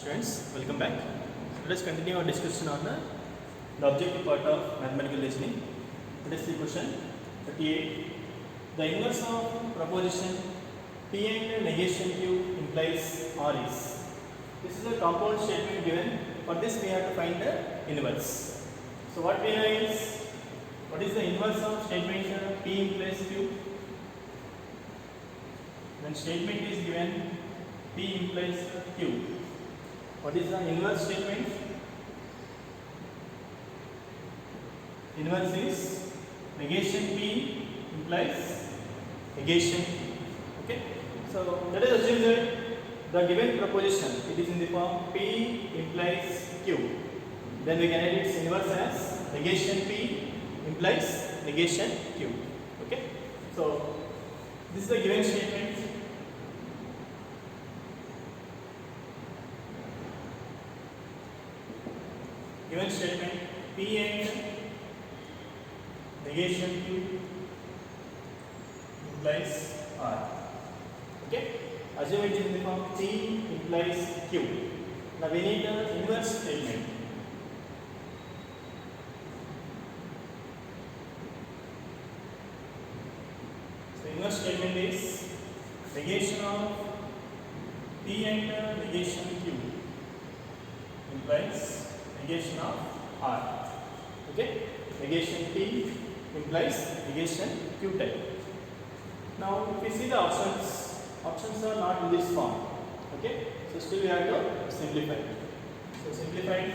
Students, welcome back. Let us continue our discussion on the objective part of mathematical reasoning. Let us see question 38. The inverse of proposition P and negation Q implies R is. This is a compound statement given. For this we have to find the inverse. So what we know is, what is the inverse of statement P implies Q? When statement is given P implies Q. What is the inverse statement? Inverse is negation P implies negation Q. Okay. So let us assume that the given proposition, it is in the form P implies Q. Then we can write its inverse as negation P implies negation Q. Okay. So this is the given statement. Given statement P and negation Q implies R. Okay. Assume it is in the form P implies Q. Now we need the inverse statement. So inverse statement is negation of P and negation Q implies negation of R. Okay. Negation P implies negation Q type. Now if we see the options are not in this form. Okay. So still we have to simplify. So simplified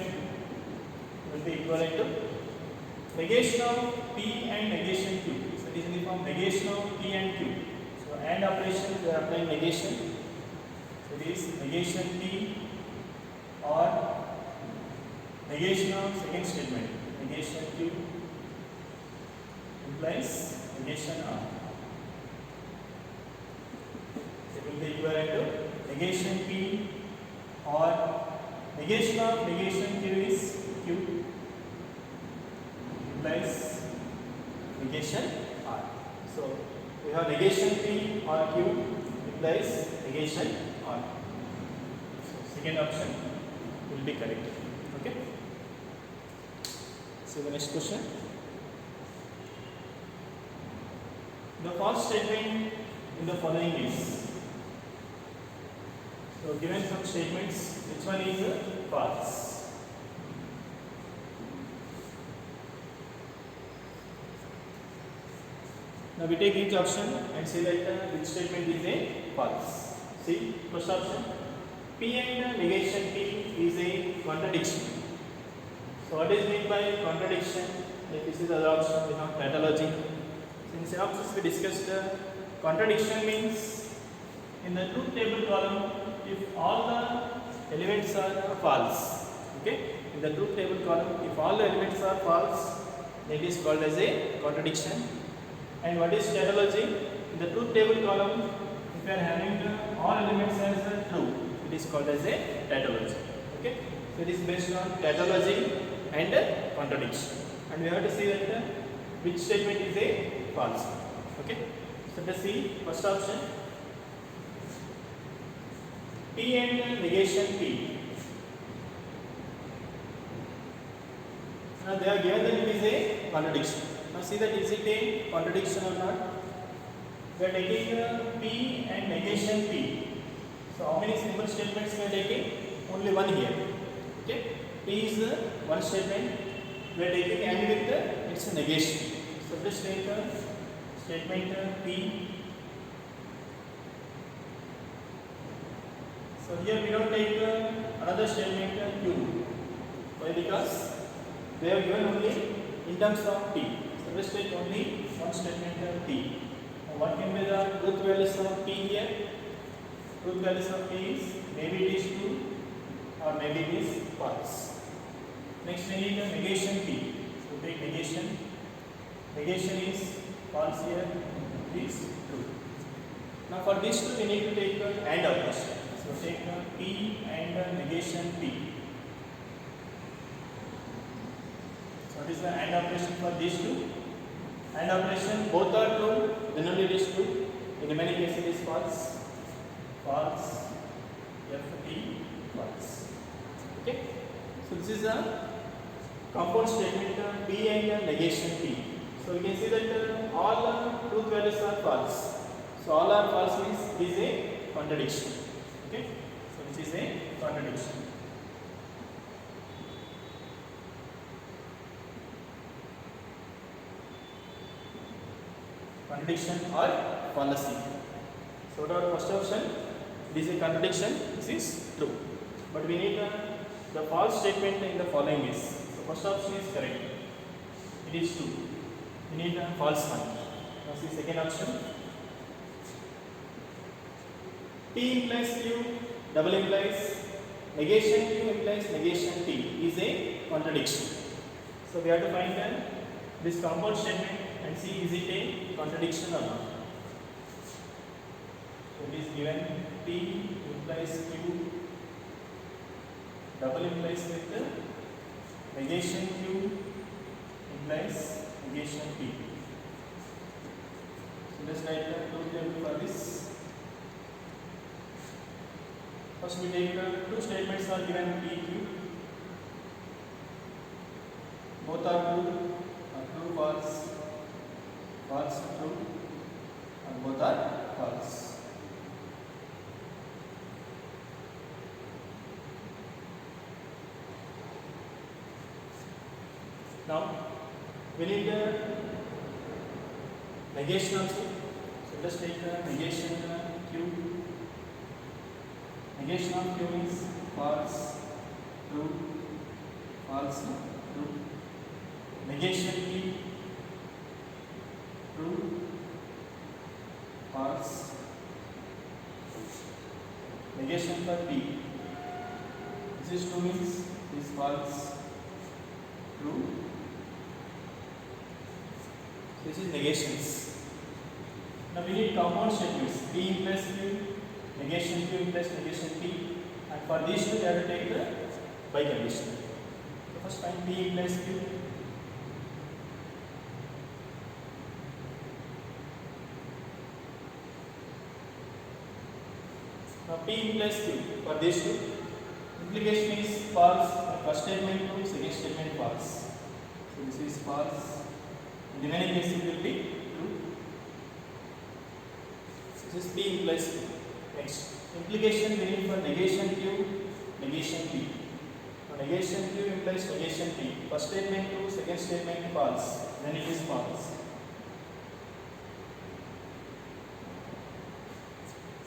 will be equivalent to negation of P and negation Q. So it is in the form negation of P and Q. So and operation we are applying negation. So it is negation P or negation of second statement, negation Q implies negation R. It will be equivalent to negation P or negation of negation Q is Q implies negation R. So we have negation P or Q implies negation R. So second option will be correct. Okay. So the next question. The false statement in the following is. So given some statements, which one is false? Now we take each option and say that which statement is a false. See, first option, P and negation P is a contradiction. So what is meant by contradiction? Like this is the other option, we have tautology. So in synopsis we discussed contradiction means in the truth table column if all the elements are false. Okay? In the truth table column if all the elements are false, that is called as a contradiction. And what is tautology? In the truth table column if you are having all elements as true, it is called as a tautology. Okay? So it is based on tautology and contradiction, and we have to see that which statement is a false. Okay, so let us see first option, P and negation P. Now they are given that it is a contradiction. Now see that is it a contradiction or not? We are taking P and negation P. So how many simple statements we are taking? Only one here. Okay. P is one statement, we are taking and with its negation. So let's take statement P. So here we don't take another statement Q. Why? Because they are given only in terms of P. So let's take only one statement P. Now what can be the truth values of P here? Truth values of P is maybe it is true or maybe it is false. Next we need the negation P. So take negation. Negation is false here, it is true. Now for these two we need to take AND operation. So take P and negation P. So what is the AND operation for these two? AND operation, both are true, then only it is true. In many cases it is false. False, FT, false. Okay. So this is a compound statement P and negation P. So you can see that all truth values are false. So all are false means it is a contradiction. Okay. So this is a contradiction. Contradiction or fallacy. So what our first option? It is a contradiction. This is true. But we need the false statement in the following is. So first option is correct. It is true. We need a false one. Now see second option. P implies Q, double implies negation Q implies negation P is a contradiction. So we have to find this compound statement and see is it a contradiction or not. So it is given P implies Q, double implies with the negation Q implies negation P. So let's write the truth table for this. First we take two statements are given P, Q. Both are true, false, false, true, and both are false. Now we need the negation also. So let's take the negation Q. Negation of Q is false, true, false, true. Negation P, true, false. Negation for P. This is true means is false, true. This is negations. Now we need compound statements. P implies Q, negation Q implies negation P, and for these two we have to take the biconditional. So first find P implies Q. Now P implies Q for these two. Implication is false. First statement true, second statement false. So this is false. In the remaining case it will be true. This is P implies Q. Next, implication we need for negation Q, negation P. Now negation Q implies negation P. First statement true, second statement false. Then it is false.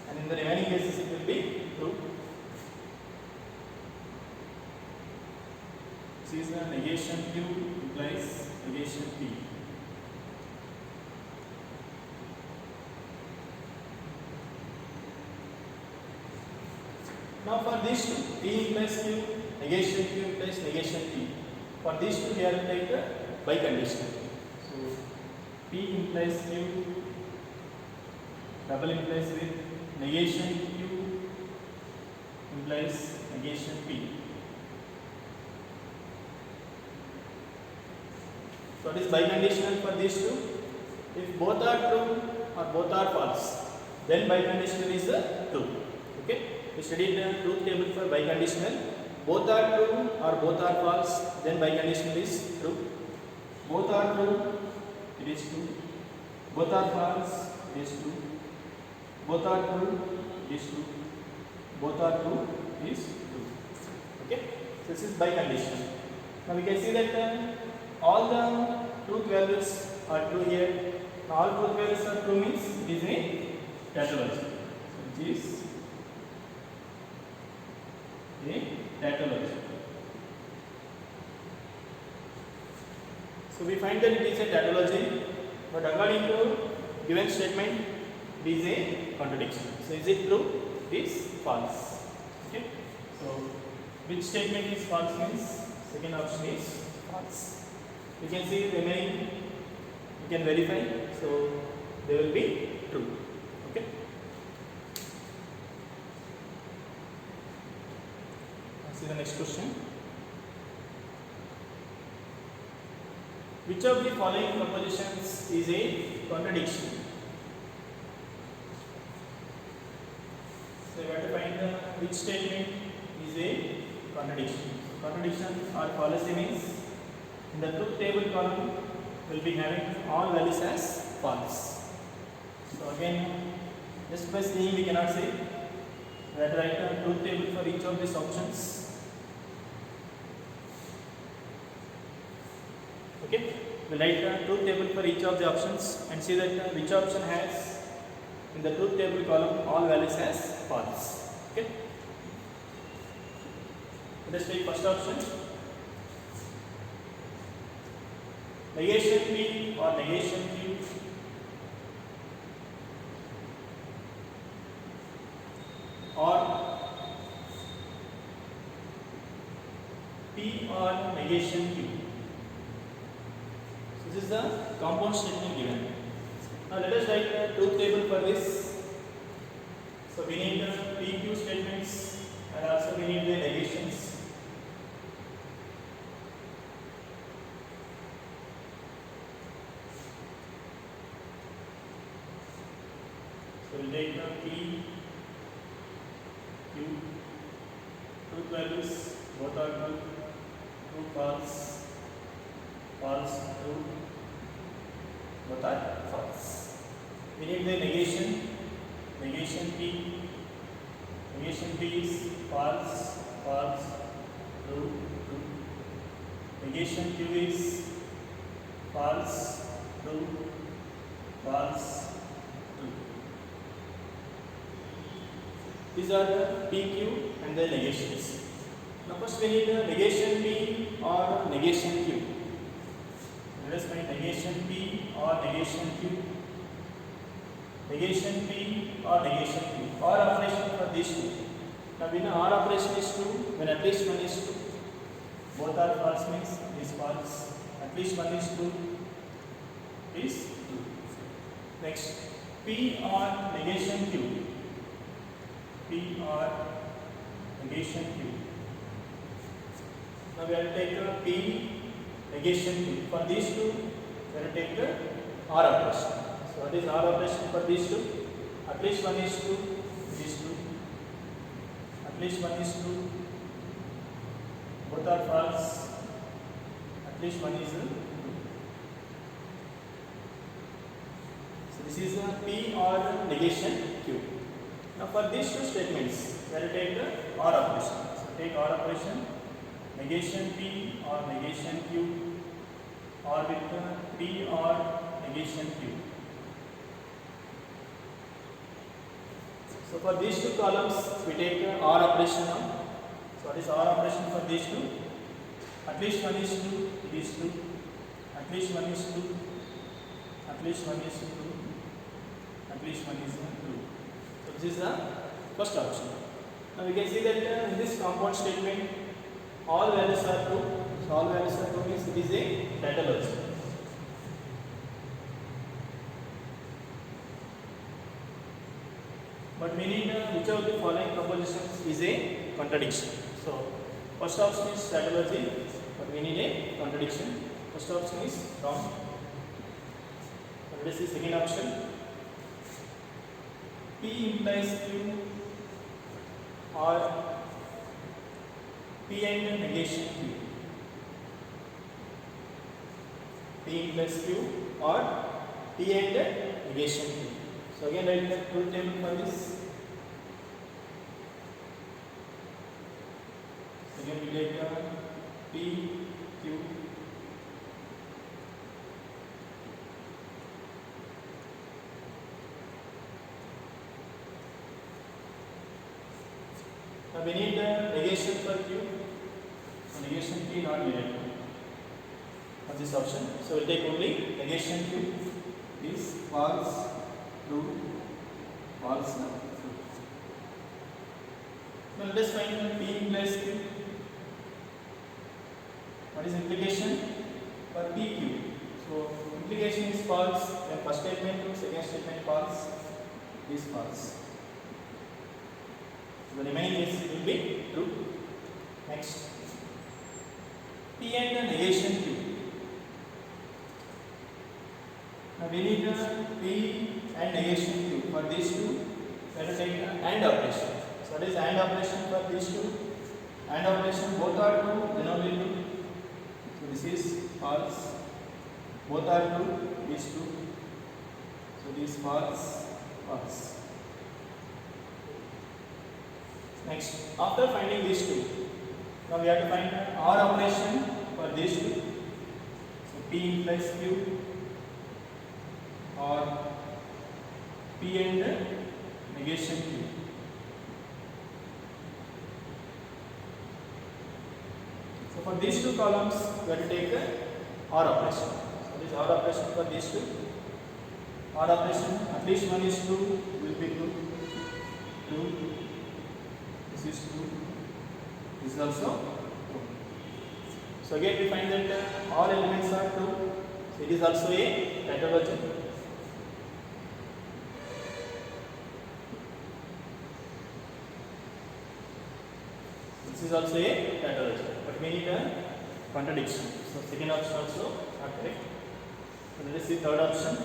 And in the remaining cases it will be true. This is the negation Q implies negation P. Now for these two, P implies Q, negation Q implies negation P. For these two, we have to take the biconditional. So P implies Q, double implies with negation Q implies negation P. So what is biconditional for these two? If both are true or both are false, then biconditional is true. Okay? We studied the truth table for biconditional. Both are true or both are false, then biconditional is true. Both are true, it is true. Both are false, it is true. Both are true, it is true. Both are true, it is true. Okay? So this is biconditional. Now we can see that all the truth values are true here. Now all truth values are true means it is a tautology. So it is a tautology. So we find that it is a tautology, but according to given statement, it is a contradiction. So is it true? It is false. Okay. So which statement is false means second option is false. You can see remaining, you can verify. So they will be true. Okay. See the next question. Which of the following propositions is a contradiction? So you have to find which statement is a contradiction. Contradiction or fallacy means in the truth table column will be having all values as false. So again, just by seeing we cannot say that write a truth table for each of these options. Okay, we write a truth table for each of the options and see that which option has in the truth table column all values as false. Okay, let us take first option. Negation P or negation Q or P or negation Q. So this is the compound statement given. Now let us write a truth table for this. So we need the PQ statements and also we need the negations. So we will take the P, Q, truth values, both are true, true, false, false, true, both are false. We need the negation. Negation P. Negation P is false, false, true, true. Negation Q is false, true, false, true. These are the PQ and the negations. Now first we need the negation P or negation Q. Let us find negation P or negation Q. Negation P or negation Q. Or operation for these two. Now we know or operation is true when at least one is true. Both are false means is false. At least one is true is true. Next, P or negation Q. P or negation Q. Now we have to take the P negation Q. For these two, we have to take the or operation. So what is or operation for these two? At least one is true, these two. At least one is true. Both are false. At least one is true. So this is the P or negation Q. Now for these two statements, we have to take the or operation. So take or operation, negation P or negation Q, or with the P or negation Q. So for these two columns, we take the or operation now. So what is or operation for these two? At least one is true, it is true. At least one is true. At least one is true. At least one is true. So this is the first option. Now we can see that in this compound statement, all values are true. So all values are true means it is a tautology. But we need which of the following propositions is a contradiction. So first option is tautology, but we need a contradiction. First option is wrong. What is the second option? P implies Q or P and negation Q. P implies Q or P and negation Q. So again write the truth table for this. Again we take P, Q. Now we need the negation for Q. So negation P not needed for this option. So we'll take only negation Q is false, true, false, true. Now let us find P implies Q. What is implication for PQ? So implication is false. Then first statement true, second statement false, is false. So the remaining is will be true. Next, P and the negation Q. Now we need the P and negation Q. For these two, let us take the AND operation. So what is AND operation for these two? AND operation, both are true, then only true. So this is false. Both are true, is true. So this false, false. Next, after finding these two, now we have to find OR operation for these two. So P implies Q, or P and negation Q. So for these two columns, we have to take the OR operation. So this OR operation for these two. OR operation, at least one is true, will be true. 2. This is true. This is also true. So again we find that all elements are true. So it is also a tautology. This is also a tautology, but we need a contradiction. So second option also not correct. So let us see third option.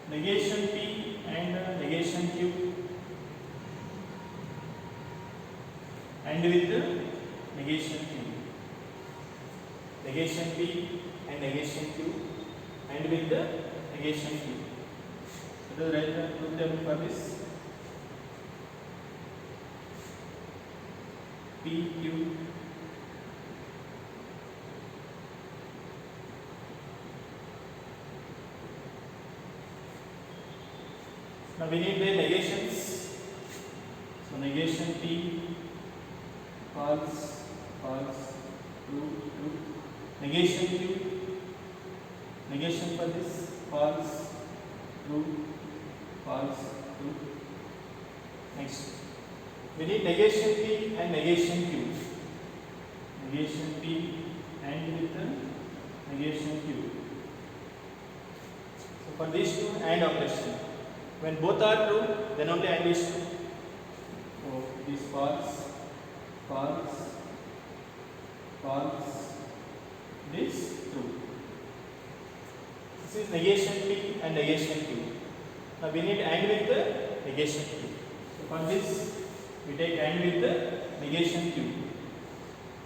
Negation P and negation Q, and with negation Q. Negation P and negation Q, and with the negation Q. So let us write the truth table for this. P, Q, now we need the negations. So negation P, false, false, true, true. Negation Q, negation for this, false, true, false, true. Next, we need negation P and negation Q. Negation P and with the negation Q. So for these two AND operation, when both are true, then only AND is true. So this false, false, false, this true. This is negation P and negation Q. Now we need AND with the negation Q. So for this, we take AND with the negation Q.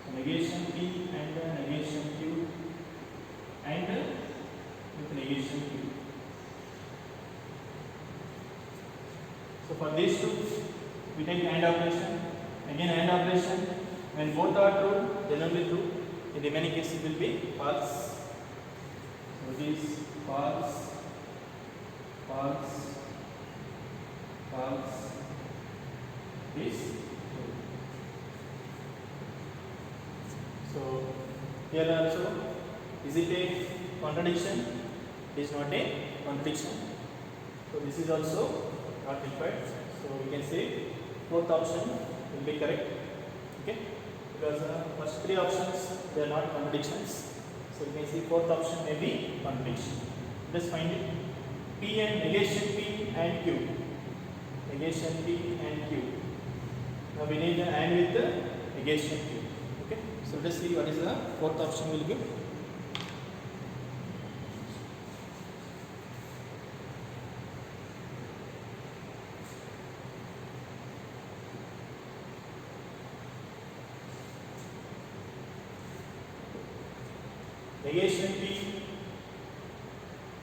So negation P and negation Q, and with negation Q. So for these two, we take AND operation. Again AND operation. When both are true, then only true. In the remaining cases will be false. So this false, false, false. This true. So here also, is it a contradiction? It is not a contradiction. So this is also not required. So we can say fourth option will be correct. Okay, because first three options they are not contradictions. So we can see fourth option may be contradiction. Just find it. P and negation P and Q. Negation P and Q. Now we need the AND with the negation Q. Okay, so let us see what is the fourth option will give. Negation P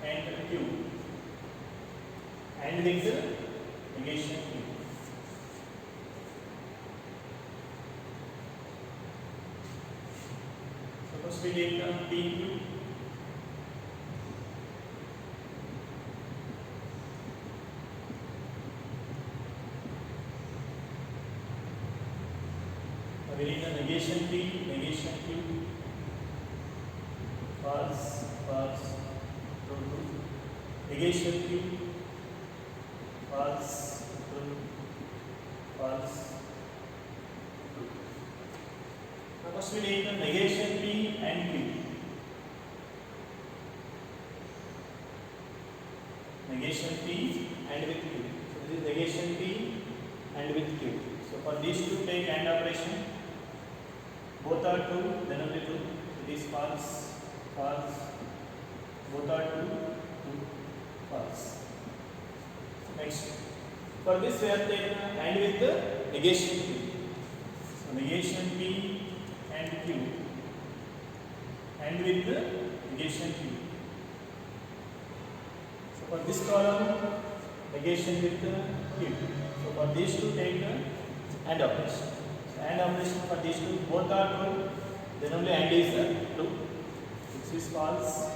and Q, and with the negation Q. So first we take P, Q. We need the negation P, negation Q. False, false, true, true. Negation Q, false, true, false, true. Now first we take the negation P and Q. Negation P and with Q. So this is negation P and with Q. So for these two take AND operation. Both are true, then only true. So it is false, false, both are true, true, false. Next, for this we have taken AND with the negation Q. negation P and Q, and with the negation Q. So for this column, negation with the Q. So for these two, take the AND operation. So AND operation for these two, both are true, then only AND is true. This is false,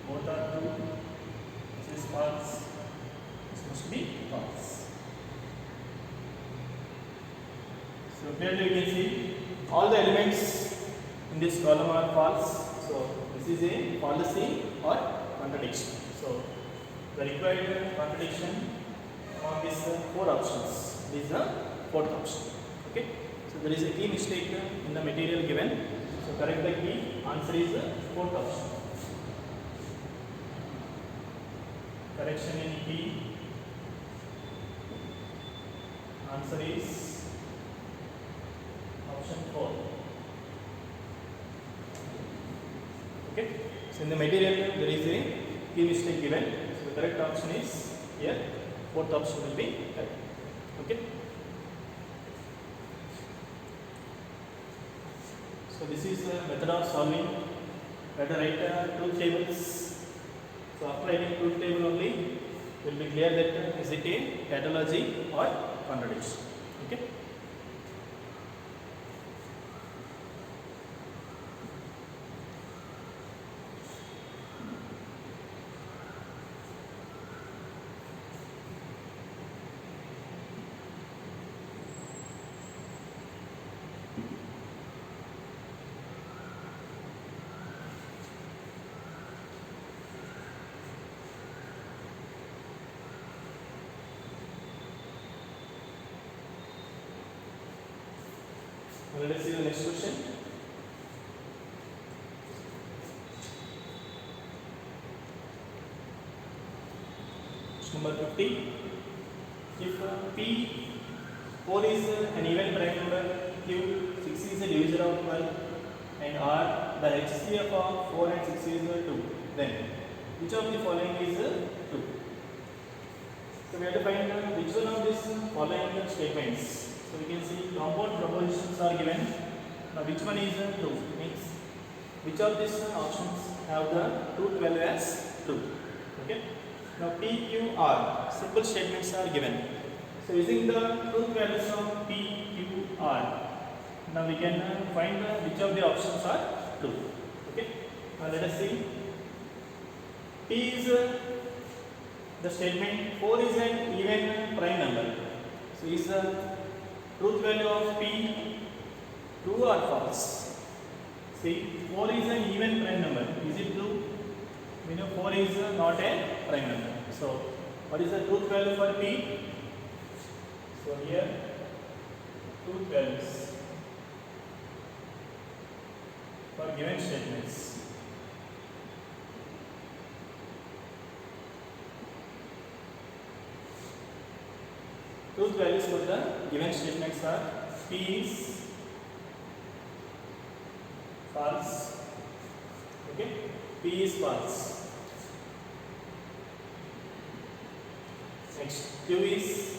both are true. This is false, this must be false. So clearly you can see all the elements in this column are false. So this is a fallacy or contradiction. So the required contradiction among these four options. This is the fourth option. Okay. So there is a key mistake in the material given. So correct the key. Answer is the fourth option. Correction in key. Answer is option 4. Okay. So in the material there is a key mistake given. So the correct option is here. Fourth option will be correct. Okay. So this is the method of solving. Let us write truth tables. So after writing truth table only, will be clear that is it a tautology or contradiction. Okay. Let us see the next question. Question number 50. If P4 is an even prime number, Q 6 is a divisor of 12, and R the HCF of 4 and 6 is 2, then which of the following is 2? So we have to find which one of these following statements. So we can see compound propositions are given. Now which one is true? Means which of these options have the truth value as true? Okay. Now P, Q, R simple statements are given. So using the truth values of P, Q, R, now we can find which of the options are true. Okay. Now let us see. P is the statement 4 is an even prime number. So is the truth value of P true or false? See, 4 is an even prime number. Is it true? We know 4 is not a prime number. So, what is the truth value for P? So, here, truth values for given statements. Truth values for the given statements are P is false. Okay, P is false. Next, Q is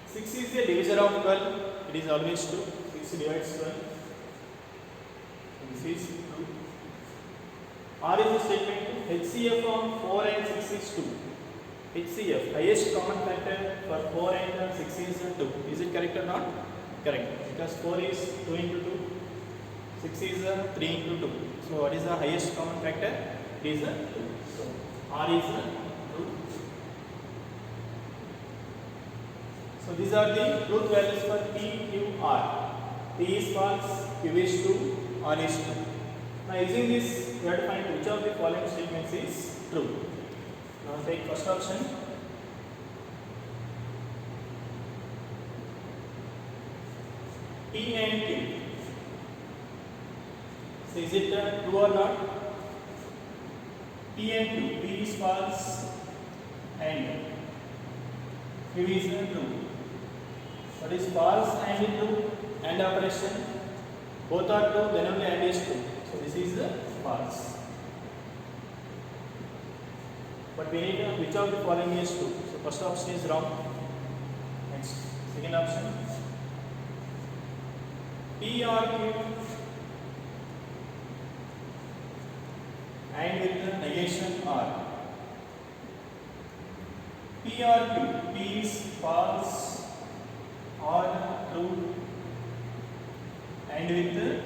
6 is a divisor of 12. It is always true. 6 divides 12. This is true. R is a statement. HCF of 4 and 6 is 2. HCF, highest common factor for 4 and 6 is 2. Is it correct or not? Correct. Because 4 is 2 into 2. 6 is 3 into 2. So what is the highest common factor? It is 2. So R is 2. So these are the truth values for P, Q, R. P is false, Q is true, R is true. Now using this, we have to find which of the following statements is true. Now take first option. P and Q. So is it true or not? P and Q. P is false and Q is true. What is false and true? AND operation. Both are true, then only AND is true. So this is false. But we need which of the following is true. So first option is wrong. Next, P or Q and with the negation R. P or Q, P is false or true and with the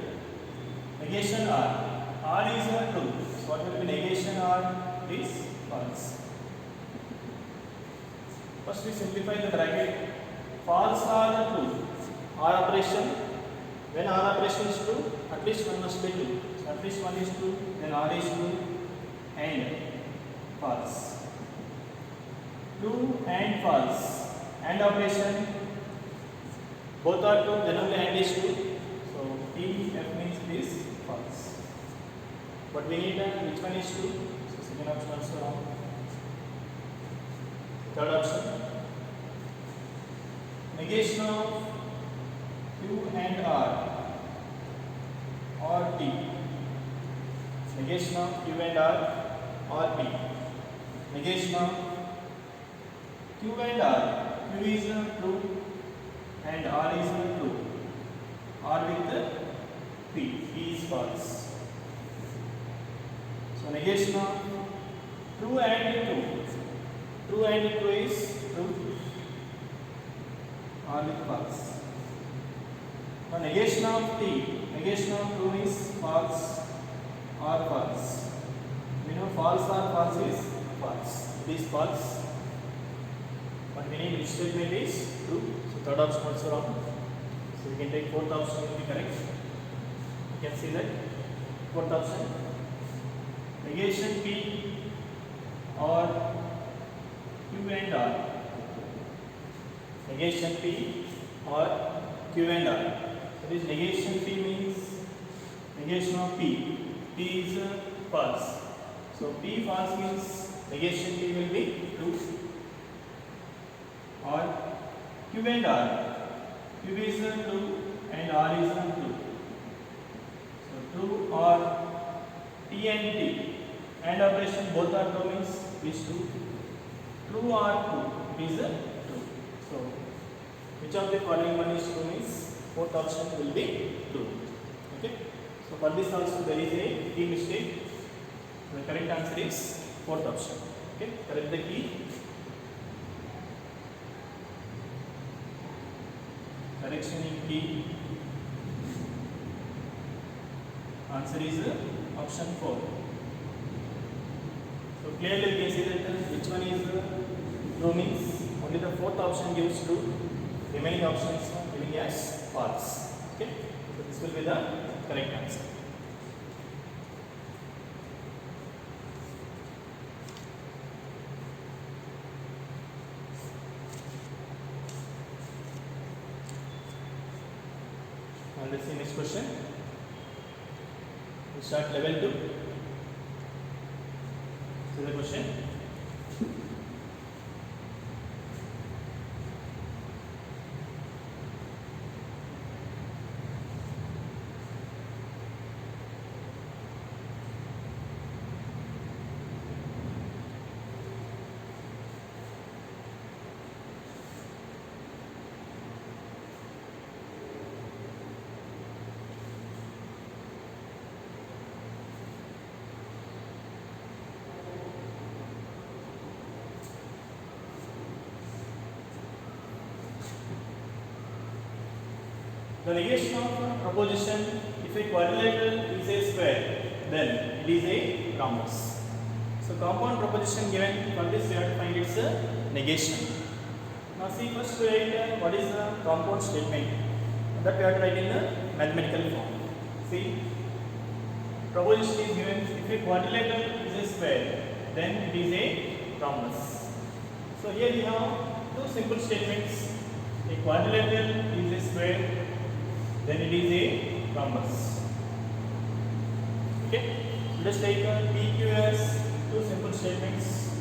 negation R. R is true. So what will be negation R is false. First we simplify the bracket. False or true. R operation. When R operation is true, at least one must be true. So at least one is true, then R is true and false. True and false. AND operation. Both are true, then only AND is true. So T F means it is false. But we need which one is true? So second option also wrong. Third option. Negation of Q and R or T. Negation of Q and R or T. Negation of Q and R. Q is true and R is true. R with the P. P is false. So negation of true and true. True and true is true. R with false. Now negation of T. Negation of true is false or false. We know false or false is false. It is false. But we need which statement is true. So third option also wrong. So we can take fourth option will be correct. You can see that. Fourth option. Negation P or Q and R. Negation P or Q and R. So this negation P means negation of P. P is false. So P false means negation P will be true. Or Q and R. Q is true and R is true. So true or T and T. AND operation both are true means is true. True or true, it is true. So which of the following one is true means fourth option will be true. Okay. So for this also there is a key mistake. The correct answer is fourth option. Okay. Correct the key. Correction in key. Answer is option 4. So clearly you can see that which one is true means only the fourth option gives true. Remaining options are giving as false. Okay. So this will be the correct answer. Now let's see next question. We start level 2. So the question. The negation of proposition, if a quadrilateral is a square, then it is a rhombus. So compound proposition given, for this we have to find its negation. Now see, first we write what is the compound statement. That we have to write in the mathematical form. See, proposition is given, if a quadrilateral is a square, then it is a rhombus. So here we have two simple statements. A quadrilateral is a square, then it is a rhombus. Okay, so let's take PQ as two simple statements.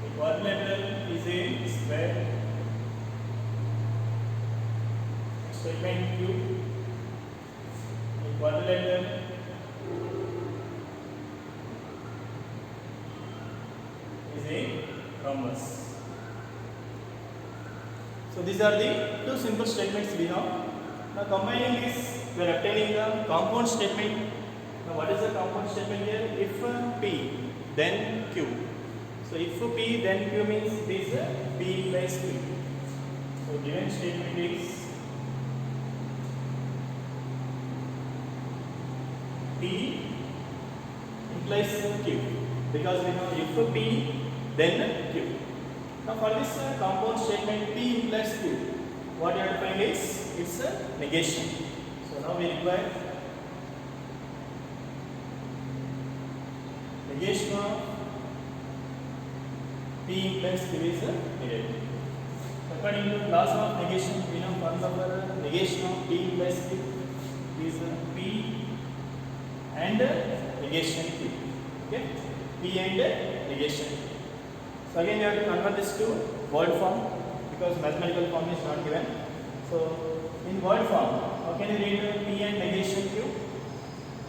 A quadrilateral is a square. Statement Q. A quadrilateral is a rhombus. So these are the two simple statements we have. Now combining this, we are obtaining the compound statement. Now what is the compound statement here? If P, then Q. So if P, then Q means this P implies Q. So given statement is P implies Q, because we know if P, then Q. Now for this compound statement P implies Q, what you have to find is its negation. So now we require negation of P implies Q is negative. According to laws of negation, we know formula for negation of P implies Q is P and negation Q. Okay, P and negation Q. So again, you have to convert this to word form, because mathematical form is not given. So in word form, how can you read P and negation Q?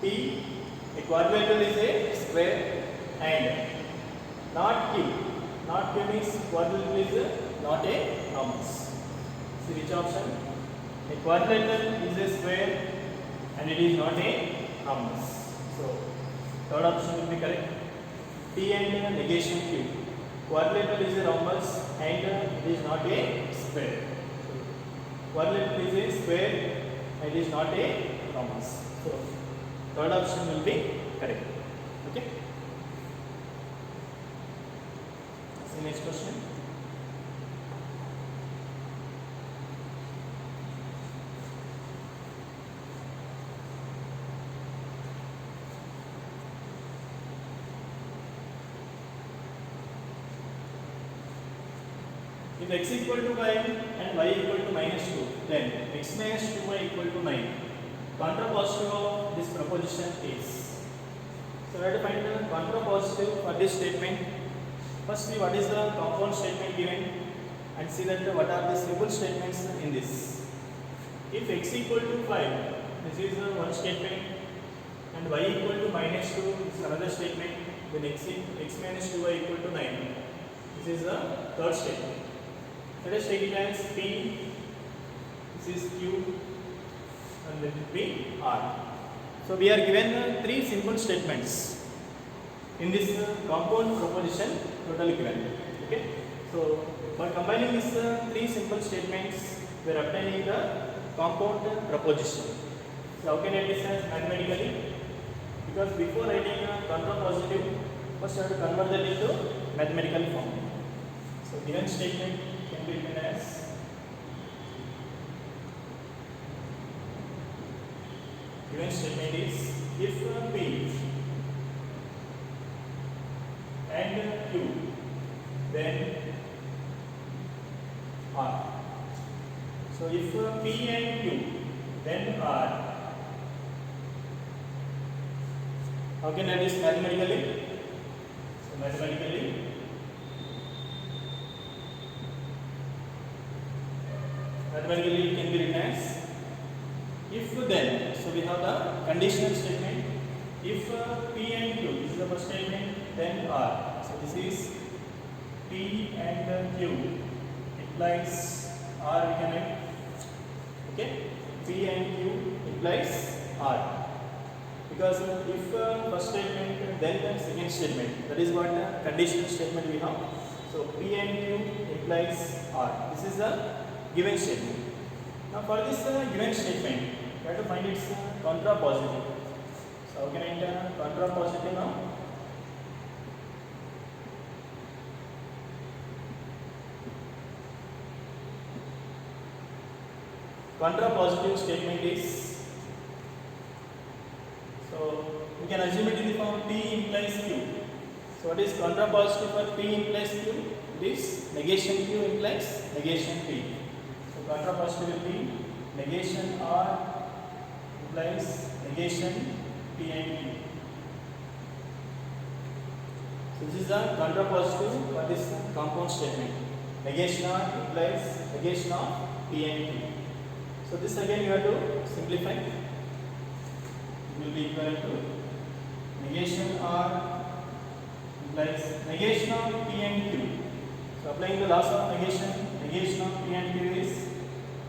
P, a quadrilateral is a square, and not Q. Not Q means quadrilateral is not a rhombus. See which option? A quadrilateral is a square and it is not a rhombus. So third option will be correct. P and negation Q. Quadrilateral is a rhombus and it is not a square. So, quadrilateral is a square and it is not a rhombus. So third option will be correct. Okay. See next question. If x equal to 5 and y equal to -2, then x minus 2y equal to 9. Contrapositive of this proposition is. So we have to find the contrapositive for this statement. Firstly, what is the compound statement given, and see that what are the simple statements in this. If x equal to 5, this is one statement, and y equal to -2 is another statement. Then x minus 2y equal to 9. This is the third statement. Let us take it as P, this is Q, and let it be R. So we are given three simple statements in this compound proposition totally given. Okay. So by combining these three simple statements, we are obtaining the compound proposition. So how can I write this as mathematically? Because before writing a contrapositive, first you have to convert that into mathematical form. So given statement can be written as given statement is if P and Q, then R. So if P and Q, then R. How can I write this mathematically? So mathematically, it can be written as if then. So we have the conditional statement. If P and Q, this is the first statement, then R. So this is P and Q implies R, we can write. Okay, P and Q implies R, because if first statement, then the second statement, that is what the conditional statement we have. So P and Q implies R. This is the given statement. Now for this given statement, we have to find its contrapositive. So how can I enter contrapositive now? Contrapositive statement is, so we can assume it in the form P implies Q. So what is contrapositive for P implies Q? It is negation Q implies negation P. So contrapositive will be negation R implies negation P and Q. So this is the contrapositive for this compound statement. Negation R implies negation of P and Q. So this again you have to simplify. It will be equal to negation R implies negation of P and Q. So So applying the laws of negation, negation of P and Q is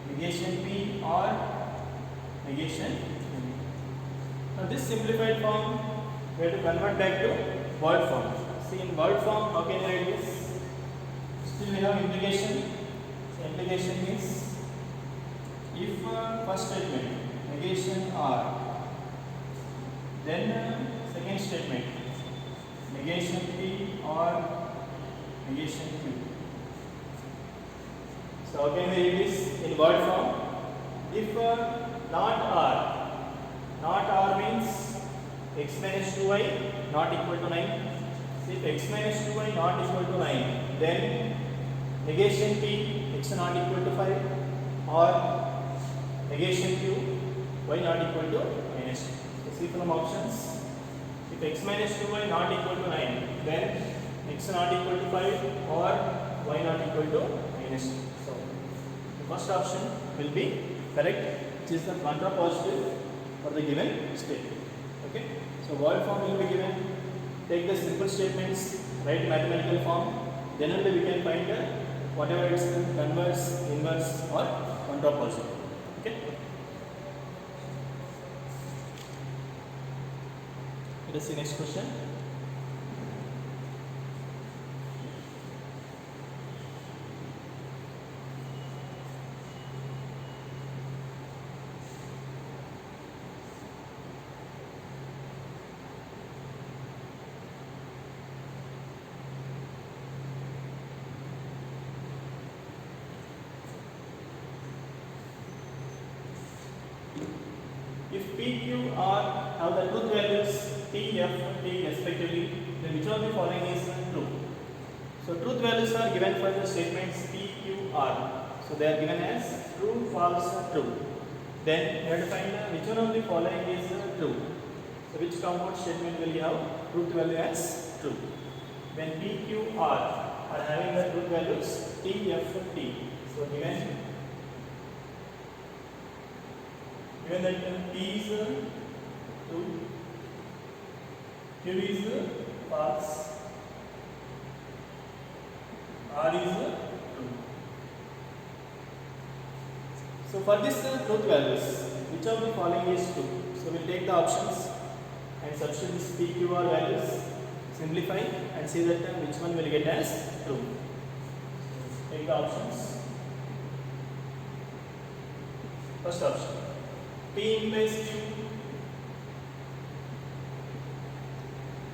negation P or negation Q. Now this simplified form we have to convert back to word form. See, in word form how can you write this? Still we have implication. So implication is if first statement negation R, then second statement negation P or negation Q. So how can we read this in word form? If not R means x minus 2y not equal to 9. So if x minus 2y not equal to 9, then negation P x not equal to 5 or negation Q y not equal to minus 2. So see from options, if x minus 2y not equal to 9, then x not equal to 5 or y not equal to minus 2. So the first option will be correct, which is the contrapositive for the given statement. Okay. So word form will be given. Take the simple statements, write mathematical form. Then only we can find whatever it's converse, inverse, or contrapositive. Okay. Let us see next question. If P, Q, R have the truth values T, F, T respectively, then which of the following is true? So truth values are given for the statements P, Q, R. So they are given as true, false, true. Then we have to find which one of the following is true. So which compound statement will have truth value as true? When P, Q, R are having the truth values T, F, T. So given that P is true, Q is false, R is true. So for this truth values, which of the following is true? So we will take the options and substitute this P, Q, R values, simplify and see that which one will get as true. Take the options. First option, P implies Q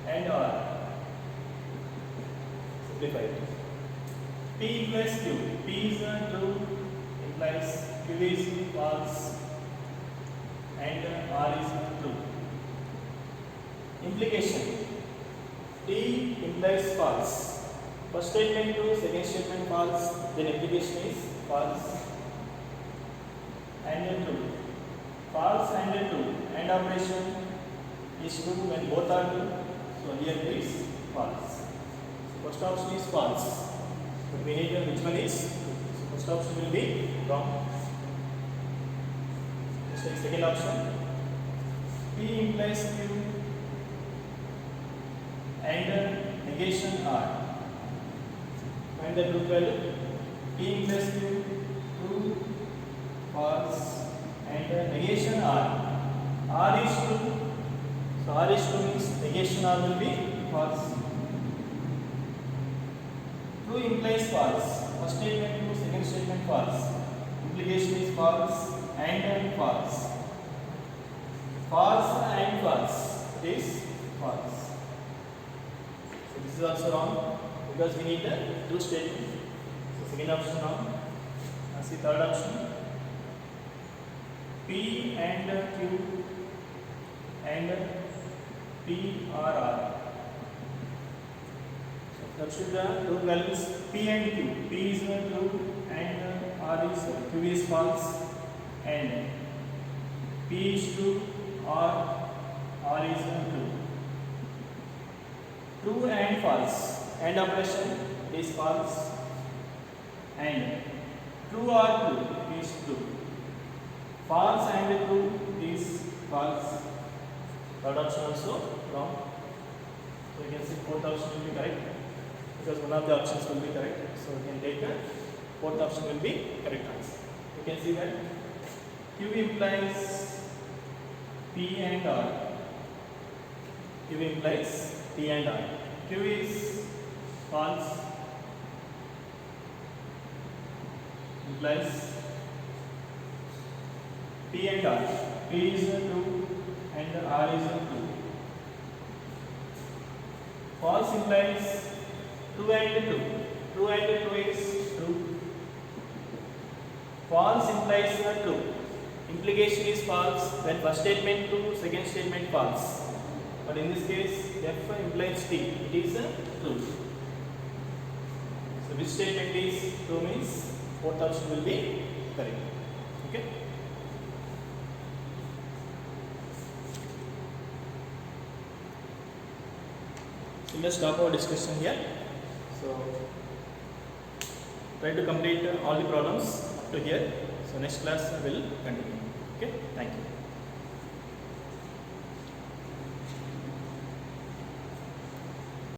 and R. Simplify it. P implies Q. P is true, implies Q is false, and R is true. Implication. T implies false. First statement true, second statement false, then implication is false and true. False and true, and operation is true when both are true. So here it is false. So first option is false. But we need to know which one is true. So first option will be wrong. Let's take second option. P implies Q and negation R. Find the truth value. P implies Q, true, false, and negation R. R is true. So R is true means negation R will be false. True implies false. First statement true, second statement false. Implication is false and false. False and false. It is false. So this is also wrong because we need the true statement. So second option wrong. Now see third option. P and Q and P are R. So substitute the truth values P and Q. P is true and R is Q is false, and P is true or R is true. True and false, and operation is false, and true or true is true. False and true is false. Third option also wrong. So you can see fourth option will be correct. because one of the options will be correct. So we can take the fourth option will be correct answer. You can see that Q implies P and R. Q implies P and R. Q is false, implies P and R. P is true and R is true. False implies true and true. True and true is true. False implies true. Implication is false when first statement true, second statement false. But in this case, F implies T. It is true. So which statement is true means fourth option will be correct. Okay. So let's stop our discussion here. So try to complete all the problems up to here. So next class I will continue. Okay. Thank you.